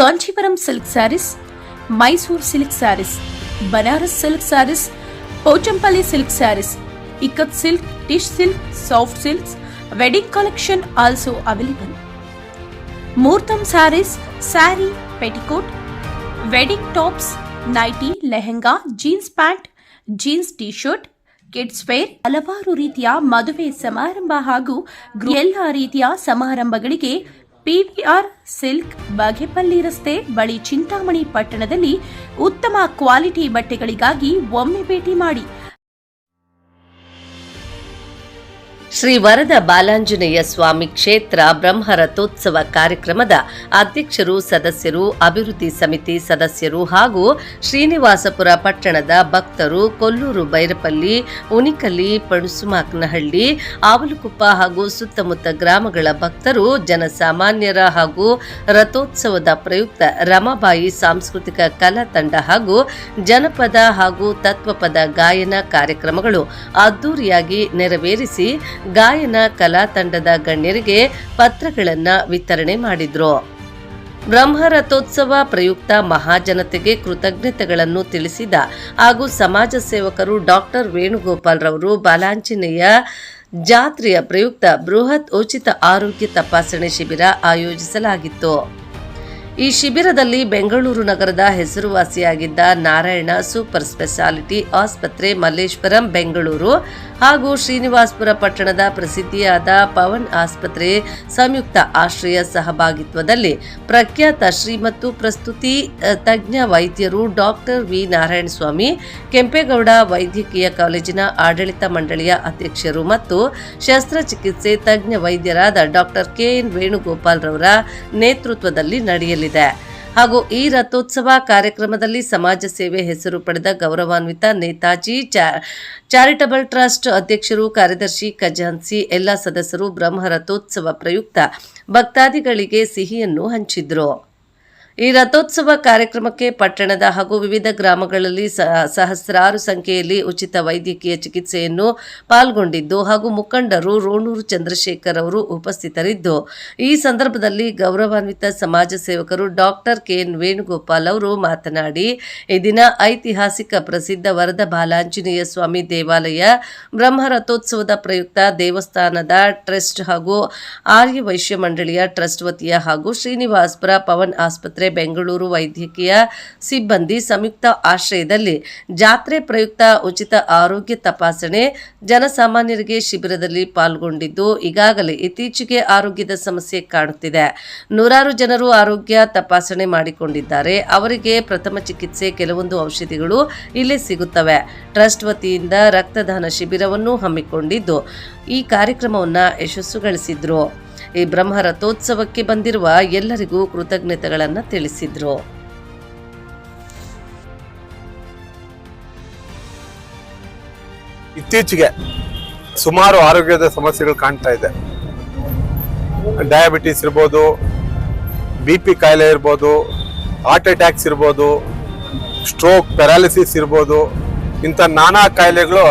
Kanjeevaram silk saris, Mysore silk saris, Banaras silk saris, Pochampally silk saris, Ikkat silk, tissue silk, soft silks, wedding collection also available. Muhurtam sarees, saree, petticoat, wedding tops, nighty, lehenga, jeans pant, jeans t-shirt, kids wear, ಹಲವಾರು ರೀತಿಯ ಮದುವೆ ಸಮಾರಂಭ ಹಾಗೂ ಎಲ್ಲ ರೀತಿಯ ಸಮಾರಂಭಗಳಿಗೆ PVR silk, Bagepalli ರಸ್ತೆ ಬಳಿ ಚಿಂತಾಮಣಿ ಪಟ್ಟಣದಲ್ಲಿ ಉತ್ತಮ ಕ್ವಾಲಿಟಿ ಬಟ್ಟೆಗಳಿಗಾಗಿ ಒಮ್ಮೆ ಭೇಟಿ ಮಾಡಿ. ಶ್ರೀ ವರದ ಬಾಲಾಂಜನೇಯ ಸ್ವಾಮಿ ಕ್ಷೇತ್ರ ಬ್ರಹ್ಮರಥೋತ್ಸವ ಕಾರ್ಯಕ್ರಮದ ಅಧ್ಯಕ್ಷರು, ಸದಸ್ಯರು, ಅಭಿವೃದ್ಧಿ ಸಮಿತಿ ಸದಸ್ಯರು ಹಾಗೂ ಶ್ರೀನಿವಾಸಪುರ ಪಟ್ಟಣದ ಭಕ್ತರು, ಕೊಲ್ಲೂರು, ಬೈರಪಲ್ಲಿ, ಉಣಿಕಲ್ಲಿ, ಪಣಸುಮಾಕನಹಳ್ಳಿ, ಆವಲುಕುಪ್ಪ ಹಾಗೂ ಸುತ್ತಮುತ್ತ ಗ್ರಾಮಗಳ ಭಕ್ತರು, ಜನಸಾಮಾನ್ಯರ ಹಾಗೂ ರಥೋತ್ಸವದ ಪ್ರಯುಕ್ತ ರಮಾಬಾಯಿ ಸಾಂಸ್ಕೃತಿಕ ಕಲಾ ತಂಡ ಹಾಗೂ ಜನಪದ ಹಾಗೂ ತತ್ವಪದ ಗಾಯನ ಕಾರ್ಯಕ್ರಮಗಳು ಅದ್ದೂರಿಯಾಗಿ ನೆರವೇರಿಸಿ ಗಾಯನ ಕಲಾ ತಂಡದ ಗಣ್ಯರಿಗೆ ಪತ್ರಗಳನ್ನು ವಿತರಣೆ ಮಾಡಿದ್ರು. ಬ್ರಹ್ಮರಥೋತ್ಸವ ಪ್ರಯುಕ್ತ ಮಹಾಜನತೆಗೆ ಕೃತಜ್ಞತೆಗಳನ್ನು ತಿಳಿಸಿದ ಹಾಗೂ ಸಮಾಜ ಸೇವಕರು ಡಾಕ್ಟರ್ ವೇಣುಗೋಪಾಲ್ ರವರು ಬಾಲಾಂಜನೇಯ ಜಾತ್ರೆಯ ಪ್ರಯುಕ್ತ ಬೃಹತ್ ಉಚಿತ ಆರೋಗ್ಯ ತಪಾಸಣೆ ಶಿಬಿರ ಆಯೋಜಿಸಲಾಗಿತ್ತು. ಈ ಶಿಬಿರದಲ್ಲಿ ಬೆಂಗಳೂರು ನಗರದ ಹೆಸರುವಾಸಿಯಾಗಿದ್ದ ನಾರಾಯಣ ಸೂಪರ್ ಸ್ಪೆಷಾಲಿಟಿ ಆಸ್ಪತ್ರೆ, ಮಲ್ಲೇಶ್ವರಂ, ಬೆಂಗಳೂರು ಹಾಗೂ ಶ್ರೀನಿವಾಸಪುರ ಪಟ್ಟಣದ ಪ್ರಸಿದ್ಧಿಯಾದ ಪವನ್ ಆಸ್ಪತ್ರೆ ಸಂಯುಕ್ತ ಆಶ್ರಯ ಸಹಭಾಗಿತ್ವದಲ್ಲಿ ಪ್ರಖ್ಯಾತ ಶ್ರೀ ಮತ್ತು ಪ್ರಸ್ತುತಿ ತಜ್ಞ ವೈದ್ಯರು ಡಾಕ್ಟರ್ ವಿ ನಾರಾಯಣಸ್ವಾಮಿ, ಕೆಂಪೇಗೌಡ ವೈದ್ಯಕೀಯ ಕಾಲೇಜಿನ ಆಡಳಿತ ಮಂಡಳಿಯ ಅಧ್ಯಕ್ಷರು ಮತ್ತು ಶಸ್ತ್ರಚಿಕಿತ್ಸೆ ತಜ್ಞ ವೈದ್ಯರಾದ ಡಾಕ್ಟರ್ ಕೆಎನ್ ವೇಣುಗೋಪಾಲ್ ರವರ ನೇತೃತ್ವದಲ್ಲಿ ನಡೆಯಲಿದೆ. ಹಾಗೂ ಈ ರಥೋತ್ಸವ ಕಾರ್ಯಕ್ರಮದಲ್ಲಿ ಸಮಾಜ ಸೇವೆ ಹೆಸರು ಪಡೆದ ಗೌರವಾನ್ವಿತ ನೇತಾಜಿ ಚಾರಿಟಬಲ್ ಟ್ರಸ್ಟ್ ಅಧ್ಯಕ್ಷರು, ಕಾರ್ಯದರ್ಶಿ ಖಜಾನ್ಸಿ ಎಲ್ಲ ಸದಸ್ಯರು ಬ್ರಹ್ಮ ರಥೋತ್ಸವ ಪ್ರಯುಕ್ತ ಭಕ್ತಾದಿಗಳಿಗೆ ಸಿಹಿಯನ್ನು ಹಂಚಿದ್ರು. ಈ ರಥೋತ್ಸವ ಕಾರ್ಯಕ್ರಮಕ್ಕೆ ಪಟ್ಟಣದ ಹಾಗೂ ವಿವಿಧ ಗ್ರಾಮಗಳಲ್ಲಿ ಸಹಸ್ರಾರು ಸಂಖ್ಯೆಯಲ್ಲಿ ಉಚಿತ ವೈದ್ಯಕೀಯ ಚಿಕಿತ್ಸೆಯನ್ನು ಪಾಲ್ಗೊಂಡಿದ್ದು ಹಾಗೂ ಮುಖಂಡರು ರೋಣೂರು ಚಂದ್ರಶೇಖರ್ ಅವರು ಉಪಸ್ಥಿತರಿದ್ದು, ಈ ಸಂದರ್ಭದಲ್ಲಿ ಗೌರವಾನ್ವಿತ ಸಮಾಜ ಸೇವಕರು ಡಾಕ್ಟರ್ ಕೆಎನ್ ವೇಣುಗೋಪಾಲ್ ಅವರು ಮಾತನಾಡಿ, ಈ ದಿನ ಐತಿಹಾಸಿಕ ಪ್ರಸಿದ್ಧ ವರದ ಬಾಲಾಂಜನೇಯ ಸ್ವಾಮಿ ದೇವಾಲಯ ಬ್ರಹ್ಮ ರಥೋತ್ಸವದ ಪ್ರಯುಕ್ತ ದೇವಸ್ಥಾನದ ಟ್ರಸ್ಟ್ ಹಾಗೂ ಆರ್ಯ ವೈಶ್ಯ ಮಂಡಳಿಯ ಟ್ರಸ್ಟ್ ವತಿಯ ಹಾಗೂ ಶ್ರೀನಿವಾಸಪುರ ಪವನ್ ಆಸ್ಪತ್ರೆ, ಬೆಂಗಳೂರು ವೈದ್ಯಕೀಯ ಸಿಬ್ಬಂದಿ ಸಂಯುಕ್ತ ಆಶ್ರಯದಲ್ಲಿ ಜಾತ್ರೆ ಪ್ರಯುಕ್ತ ಉಚಿತ ಆರೋಗ್ಯ ತಪಾಸಣೆ ಜನಸಾಮಾನ್ಯರಿಗೆ ಶಿಬಿರದಲ್ಲಿ ಪಾಲ್ಗೊಂಡಿದ್ದು, ಈಗಾಗಲೇ ಇತ್ತೀಚೆಗೆ ಆರೋಗ್ಯದ ಸಮಸ್ಯೆ ಕಾಣುತ್ತಿದೆ. ನೂರಾರು ಜನರು ಆರೋಗ್ಯ ತಪಾಸಣೆ ಮಾಡಿಕೊಂಡಿದ್ದಾರೆ. ಅವರಿಗೆ ಪ್ರಥಮ ಚಿಕಿತ್ಸೆ, ಕೆಲವೊಂದು ಔಷಧಿಗಳು ಇಲ್ಲೇ ಸಿಗುತ್ತವೆ. ಟ್ರಸ್ಟ್ ವತಿಯಿಂದ ರಕ್ತದಾನ ಶಿಬಿರವನ್ನು ಹಮ್ಮಿಕೊಂಡಿದ್ದು, ಈ ಕಾರ್ಯಕ್ರಮವನ್ನು ಯಶಸ್ಸುಗೊಳಿಸಿದ್ರು. ಈ ಬ್ರಹ್ಮ ರಥೋತ್ಸವಕ್ಕೆ ಬಂದಿರುವ ಎಲ್ಲರಿಗೂ ಕೃತಜ್ಞತೆಗಳನ್ನು ತಿಳಿಸಿದ್ರು. ಇತ್ತೀಚೆಗೆ ಸುಮಾರು ಆರೋಗ್ಯದ ಸಮಸ್ಯೆಗಳು ಕಾಣ್ತಾ ಇದೆ. ಡಯಾಬಿಟಿಸ್ ಇರ್ಬೋದು, BP ಕಾಯಿಲೆ ಇರ್ಬೋದು, ಹಾರ್ಟ್ ಅಟ್ಯಾಕ್ಸ್ ಇರ್ಬೋದು, ಸ್ಟ್ರೋಕ್, ಪ್ಯಾರಾಲಿಸಿಸ್ ಇರ್ಬೋದು, ಇಂಥ ನಾನಾ ಕಾಯಿಲೆಗಳು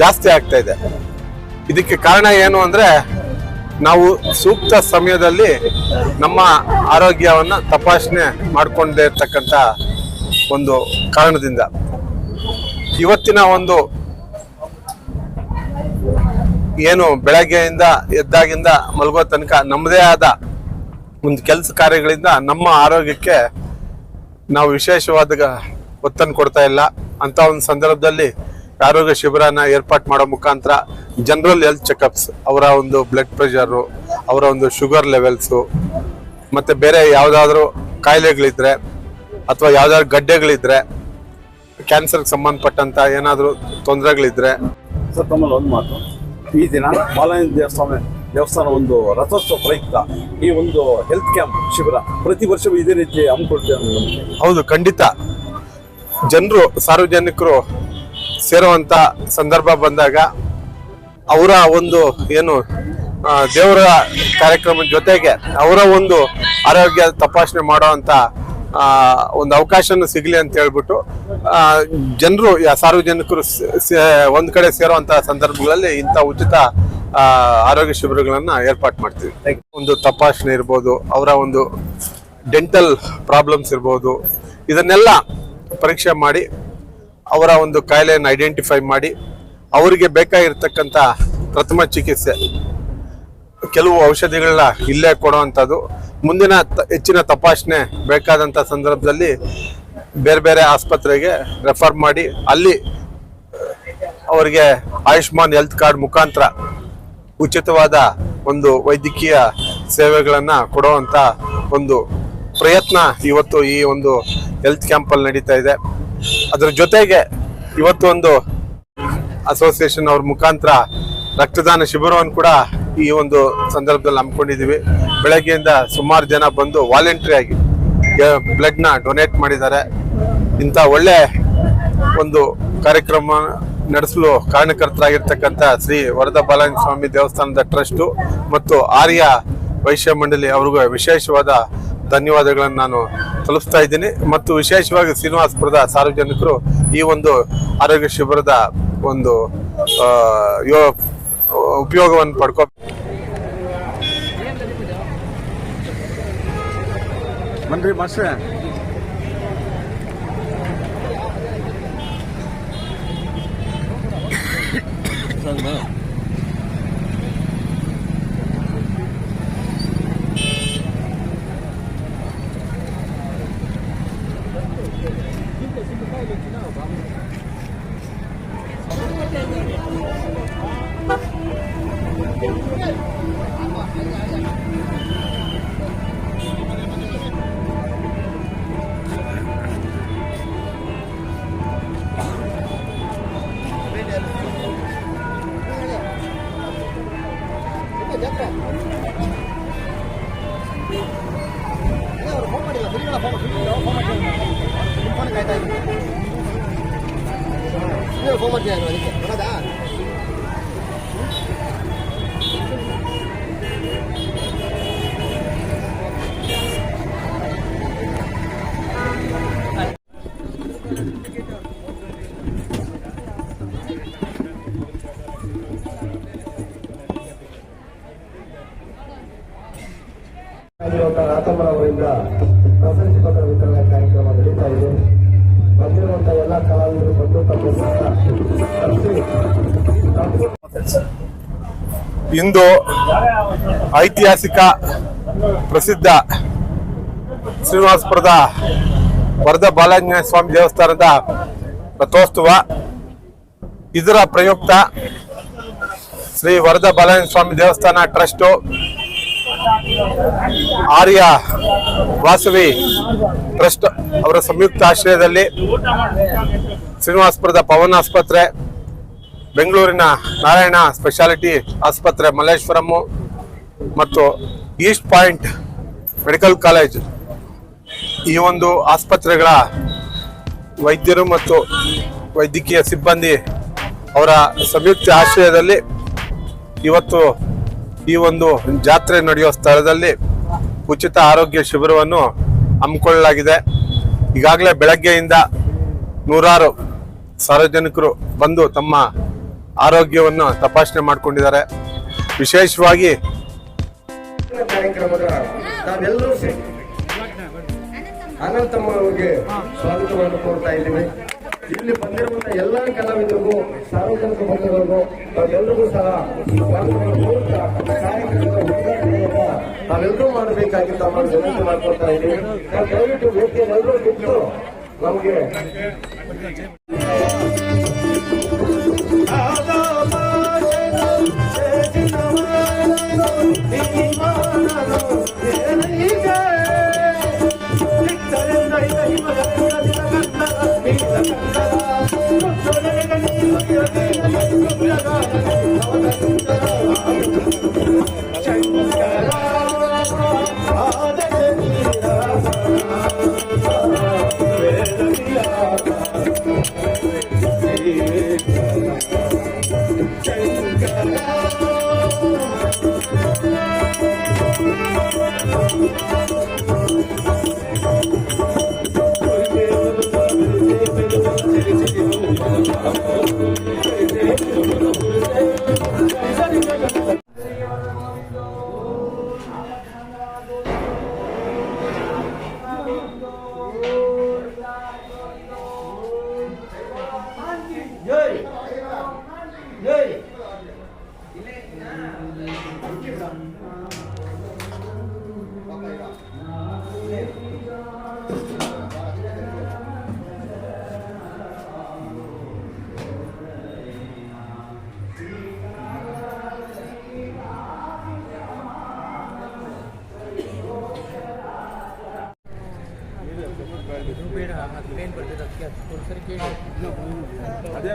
ಜಾಸ್ತಿ ಆಗ್ತಾ ಇದೆ. ಇದಕ್ಕೆ ಕಾರಣ ಏನು ಅಂದರೆ, ನಾವು ಸೂಕ್ತ ಸಮಯದಲ್ಲಿ ನಮ್ಮ ಆರೋಗ್ಯವನ್ನು ತಪಾಸಣೆ ಮಾಡಿಕೊಂಡೇ ಇರ್ತಕ್ಕಂಥ ಒಂದು ಕಾರಣದಿಂದ ಇವತ್ತಿನ ಒಂದು ಏನು ಬೆಳಗ್ಗೆಯಿಂದ ಎದ್ದಾಗಿಂದ ಮಲಗೋ ತನಕ ನಮ್ಮದೇ ಆದ ಒಂದು ಕೆಲಸ ಕಾರ್ಯಗಳಿಂದ ನಮ್ಮ ಆರೋಗ್ಯಕ್ಕೆ ನಾವು ವಿಶೇಷವಾದ ಒತ್ತನ್ನು ಕೊಡ್ತಾ ಇಲ್ಲ. ಅಂತ ಒಂದು ಸಂದರ್ಭದಲ್ಲಿ ಆರೋಗ್ಯ ಶಿಬಿರನ ಏರ್ಪಾಟ್ ಮಾಡೋ ಮುಖಾಂತರ ಜನರಲ್ ಹೆಲ್ತ್ ಚೆಕಪ್ಸ್, ಅವರ ಒಂದು ಬ್ಲಡ್ ಪ್ರೆಷರು, ಅವರ ಒಂದು ಶುಗರ್ ಲೆವೆಲ್ಸು, ಮತ್ತು ಬೇರೆ ಯಾವುದಾದ್ರೂ ಕಾಯಿಲೆಗಳಿದ್ರೆ ಅಥವಾ ಯಾವುದಾದ್ರು ಗಡ್ಡೆಗಳಿದ್ರೆ, ಕ್ಯಾನ್ಸರ್ಗೆ ಸಂಬಂಧಪಟ್ಟಂಥ ಏನಾದರೂ ತೊಂದರೆಗಳಿದ್ರೆ. ಸರ್, ತಮ್ಮಲ್ಲಿ ಒಂದು ಮಾತು, ಈ ದಿನ ಬಾಲಾಂಜನೇಯ ದೇವಸ್ಥಾನ ಒಂದು ರಥೋತ್ಸವ ಪ್ರಯುಕ್ತ ಈ ಒಂದು ಹೆಲ್ತ್ ಕ್ಯಾಂಪ್ ಶಿಬಿರ ಪ್ರತಿ ವರ್ಷವೂ ಇದೇ ರೀತಿ ಹಮ್ಮಿಕೊಳ್ತೇವೆ. ಹೌದು, ಖಂಡಿತ. ಜನರು, ಸಾರ್ವಜನಿಕರು ಸೇರುವಂಥ ಸಂದರ್ಭ ಬಂದಾಗ ಅವರ ಒಂದು ಏನು ದೇವರ ಕಾರ್ಯಕ್ರಮದ ಜೊತೆಗೆ ಅವರ ಒಂದು ಆರೋಗ್ಯ ತಪಾಸಣೆ ಮಾಡುವಂಥ ಒಂದು ಅವಕಾಶನೂ ಸಿಗಲಿ ಅಂತ ಹೇಳ್ಬಿಟ್ಟು ಜನರು, ಸಾರ್ವಜನಿಕರು ಒಂದು ಕಡೆ ಸೇರುವಂಥ ಸಂದರ್ಭಗಳಲ್ಲಿ ಇಂಥ ಉಚಿತ ಆರೋಗ್ಯ ಶಿಬಿರಗಳನ್ನು ಏರ್ಪಾಟ್ ಮಾಡ್ತೀವಿ. ಒಂದು ತಪಾಸಣೆ ಇರ್ಬೋದು, ಅವರ ಒಂದು ಡೆಂಟಲ್ ಪ್ರಾಬ್ಲಮ್ಸ್ ಇರ್ಬೋದು, ಇದನ್ನೆಲ್ಲ ಪರೀಕ್ಷೆ ಮಾಡಿ ಅವರ ಒಂದು ಕಾಯಿಲೆಯನ್ನು ಐಡೆಂಟಿಫೈ ಮಾಡಿ ಅವರಿಗೆ ಬೇಕಾಗಿರ್ತಕ್ಕಂಥ ಪ್ರಥಮ ಚಿಕಿತ್ಸೆ, ಕೆಲವು ಔಷಧಿಗಳನ್ನ ಇಲ್ಲೇ ಕೊಡುವಂಥದ್ದು, ಮುಂದಿನ ಹೆಚ್ಚಿನ ತಪಾಸಣೆ ಬೇಕಾದಂಥ ಸಂದರ್ಭದಲ್ಲಿ ಬೇರೆ ಬೇರೆ ಆಸ್ಪತ್ರೆಗೆ ರೆಫರ್ ಮಾಡಿ ಅಲ್ಲಿ ಅವರಿಗೆ ಆಯುಷ್ಮಾನ್ ಹೆಲ್ತ್ ಕಾರ್ಡ್ ಮುಖಾಂತರ ಉಚಿತವಾದ ಒಂದು ವೈದ್ಯಕೀಯ ಸೇವೆಗಳನ್ನು ಕೊಡುವಂಥ ಒಂದು ಪ್ರಯತ್ನ ಇವತ್ತು ಈ ಒಂದು ಹೆಲ್ತ್ ಕ್ಯಾಂಪಲ್ಲಿ ನಡೀತಾ ಇದೆ. ಅದರ ಜೊತೆಗೆ ಇವತ್ತು ಒಂದು ಅಸೋಸಿಯೇಷನ್ ಅವ್ರ ಮುಖಾಂತರ ರಕ್ತದಾನ ಶಿಬಿರವನ್ನು ಕೂಡ ಈ ಒಂದು ಸಂದರ್ಭದಲ್ಲಿ ಹಮ್ಮಿಕೊಂಡಿದ್ದೀವಿ. ಬೆಳಗ್ಗೆಯಿಂದ ಸುಮಾರು ಜನ ಬಂದು ವಾಲಂಟ್ರಿ ಆಗಿ ಬ್ಲಡ್ನ ಡೊನೇಟ್ ಮಾಡಿದ್ದಾರೆ. ಇಂಥ ಒಳ್ಳೆ ಒಂದು ಕಾರ್ಯಕ್ರಮ ನಡೆಸಲು ಕಾರಣಕರ್ತರಾಗಿರ್ತಕ್ಕಂಥ ಶ್ರೀ ವರದಾ ಬಾಲಾಂಜನೇಯ ಸ್ವಾಮಿ ದೇವಸ್ಥಾನದ ಟ್ರಸ್ಟು ಮತ್ತು ಆರ್ಯ ವೈಶ್ಯ ಮಂಡಳಿ ಅವ್ರಿಗೂ ವಿಶೇಷವಾದ ಧನ್ಯವಾದಗಳನ್ನು ನಾನು ತಲುಪಿಸ್ತಾ ಇದ್ದೀನಿ. ಮತ್ತು ವಿಶೇಷವಾಗಿ ಶ್ರೀನಿವಾಸಪುರದ ಸಾರ್ವಜನಿಕರು ಈ ಒಂದು ಆರೋಗ್ಯ ಶಿಬಿರದ ಒಂದು ಉಪಯೋಗವನ್ನು ಪಡ್ಕೊ ಬನ್ರಿ ಮಾಸ್ಟ್ರೆ. ರಾತಮ್ಮನವರಿಂದ ಪ್ರಶಸ್ತಿ ಪತ್ರ ವಿತರಣೆ ಕಾರ್ಯಕ್ರಮ ನಡೀತಾ ಇದೆ. ಬಂದಿರುವಂತಹ ಎಲ್ಲ ಕಲಾವಿದರು ಬಂದು ಇಂದು ಐತಿಹಾಸಿಕ ಪ್ರಸಿದ್ಧ ಶ್ರೀನಿವಾಸಪುರದ ವರದಾ ಬಾಲಾಂಜನೇಯ ಸ್ವಾಮಿ ದೇವಸ್ಥಾನದ ರಥೋತ್ಸವ. ಇದರ ಪ್ರಯುಕ್ತ ಶ್ರೀ ವರದಾ ಬಾಲಾಂಜನೇಯ ಸ್ವಾಮಿ ದೇವಸ್ಥಾನ ಟ್ರಸ್ಟು, ಆರ್ಯ ವಾಸವಿ ಟ್ರಸ್ಟ್ ಅವರ ಸಂಯುಕ್ತ ಆಶ್ರಯದಲ್ಲಿ ಶ್ರೀನಿವಾಸಪುರದ ಪವನ್ ಆಸ್ಪತ್ರೆ, ಬೆಂಗಳೂರಿನ ನಾರಾಯಣ ಸ್ಪೆಷಾಲಿಟಿ ಆಸ್ಪತ್ರೆ ಮಲ್ಲೇಶ್ವರಂ ಮತ್ತು ಈಸ್ಟ್ ಪಾಯಿಂಟ್ ಮೆಡಿಕಲ್ ಕಾಲೇಜ್ ಈ ಒಂದು ಆಸ್ಪತ್ರೆಗಳ ವೈದ್ಯರು ಮತ್ತು ವೈದ್ಯಕೀಯ ಸಿಬ್ಬಂದಿ ಅವರ ಸಂಯುಕ್ತ ಆಶ್ರಯದಲ್ಲಿ ಇವತ್ತು ಈ ಒಂದು ಜಾತ್ರೆ ನಡೆಯುವ ಸ್ಥಳದಲ್ಲಿ ಉಚಿತ ಆರೋಗ್ಯ ಶಿಬಿರವನ್ನು ಹಮ್ಮಿಕೊಳ್ಳಲಾಗಿದೆ. ಈಗಾಗಲೇ ಬೆಳಗ್ಗೆಯಿಂದ ನೂರಾರು ಸಾರ್ವಜನಿಕರು ಬಂದು ತಮ್ಮ ಆರೋಗ್ಯವನ್ನು ತಪಾಸಣೆ ಮಾಡಿಕೊಂಡಿದ್ದಾರೆ. ವಿಶೇಷವಾಗಿ ಕಾರ್ಯಕ್ರಮದ ನಾವೆಲ್ಲರೂ ಸೇರಿ ಅನಂತಮ್ಮನಿಗೆ ಸ್ವಾಗತವನ್ನು ಕೋರ್ತಾ ಇದ್ದೀವಿ. ಇಲ್ಲಿ ಬಂದಿರುವಂತಹ ಎಲ್ಲಾ ಕಲಾವಿದರಿಗೂ, ಸಾರ್ವಜನಿಕ ಬಂಧುಗಳಿಗೂ ತಾವೆಲ್ಲರಿಗೂ ಸಹ ಸ್ವಾಗತವನ್ನು ಕೋರ್ತಾ ಕಾರ್ಯಕ್ರಮದ ಉದ್ಘಾಟನೆಯನ್ನ ತಾವೆಲ್ಲರೂ ಮಾಡಬೇಕಾಗಿ ತಮ್ಮ ವಿನಂತಿ ಮಾಡ್ಕೊಳ್ತಾ ಇದ್ದೀವಿ. ನಾವು ದಯವಿಟ್ಟು ವೇದಿಕೆಯನ್ನೆಲ್ಲರೂ ಬಿಟ್ಟು ನಮಗೆ ಅದೇ